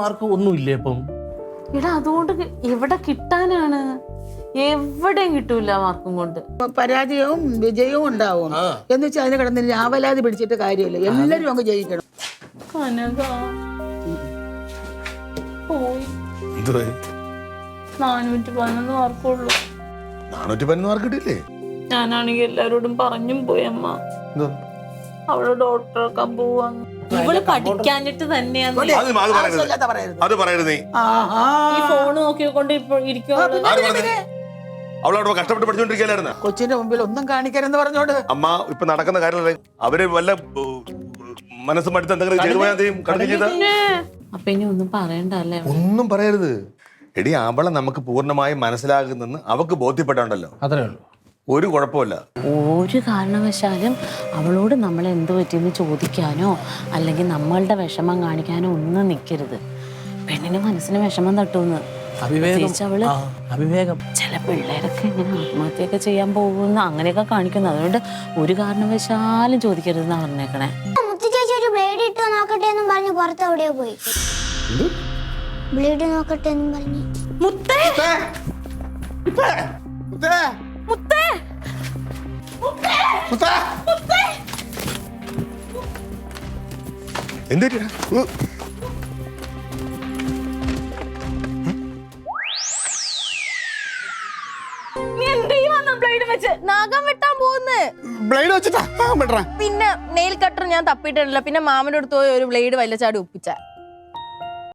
Mark ഒന്നുമില്ലേ അപ്പം? ഇടാ അതുകൊണ്ട് എവിടെ കിട്ടാനാണ്? എവിടെയും കിട്ടൂല മാർക്കും കൊണ്ട്. പരാജയവും വിജയവും ഉണ്ടാവും എന്ന് വെച്ചാൽ അതിന് കിടന്ന് ആവലാതി പിടിച്ചിട്ട് കാര്യമില്ല. എല്ലാരും അങ്ങ് ജയിക്കണം. പോയി 411 മാർക്കുള്ളൂ. 411 മാർക്ക് കിട്ടിയില്ലേ? ഞാനാണെങ്കിൽ എല്ലാരോടും പറഞ്ഞും പോയി അമ്മ അവള് ഡോക്ടറൊക്കെ പോവാന്ന്. ഇവള് പഠിക്കാഞ്ഞിട്ട് തന്നെയാണ് അത് പറയരുത്. ഈ ഫോൺ നോക്കിക്കൊണ്ട് ഇപ്പൊ ഇരിക്കുവോ? അവളവിടെ കഷ്ടപ്പെട്ട് പഠിച്ചോണ്ടിരിക്കലായിരുന്ന കൊച്ചിന്റെ മുമ്പിൽ ഒന്നും കാണിക്കരുതെന്ന് പറഞ്ഞോണ്ട് അമ്മ ഇപ്പൊ നടക്കുന്ന കാര്യമല്ലേ. അവര് വല്ല മനസ്സും മടുത്ത് എന്തെങ്കിലും ചെയ്ത അപ്പൊ ഇനി ഒന്നും പറയണ്ടല്ലേ? ഒന്നും പറയരുത്. എടി അവളെ നമുക്ക് പൂർണ്ണമായും മനസ്സിലാകുന്നെന്ന് അവക്ക് ബോധ്യപ്പെട്ടാണ്ടല്ലോ, അത്രേ ഉള്ളൂ. ഒരു കുഴപ്പമില്ല. ഒരു കാരണവശാലും അവളോട് നമ്മൾ എന്ത് പറ്റിയെന്ന് ചോദിക്കാനോ അല്ലെങ്കിൽ നമ്മളുടെ വിഷമം കാണിക്കാനോ ഒന്നും നിൽക്കരുത്. പെണ്ണിന് മനസ്സിന് വിഷമം തട്ടുമെന്ന് അവിവേകം. ചില പിള്ളേരൊക്കെ ഇങ്ങനെ ആത്മഹത്യയൊക്കെ ചെയ്യാൻ പോകുന്ന അങ്ങനെയൊക്കെ കാണിക്കുന്നു. അതുകൊണ്ട് ഒരു കാരണവശാലും ചോദിക്കരുതെന്നാ പറഞ്ഞേക്കണേ. ബ്ലേഡ് ഇട്ട് നോക്കട്ടെ എന്നും പറഞ്ഞ് പുറത്തെവിടെയോ പോയി. ബ്ലേഡ് നോക്കട്ടെ എന്നും പറഞ്ഞു. എന്താ നഖം വെട്ടാൻ പോകുന്നേ. ബ്ലേഡ് വെച്ചിട്ടാ നഖം വെട്ടണ? പിന്നെ നെയിൽ കട്ടർ ഞാൻ തപ്പിയിട്ടില്ല. പിന്നെ മാമന്റെ അടുത്ത് പോയി ഒരു ബ്ലേഡ് വല്ലച്ചാടി ഒപ്പിച്ച.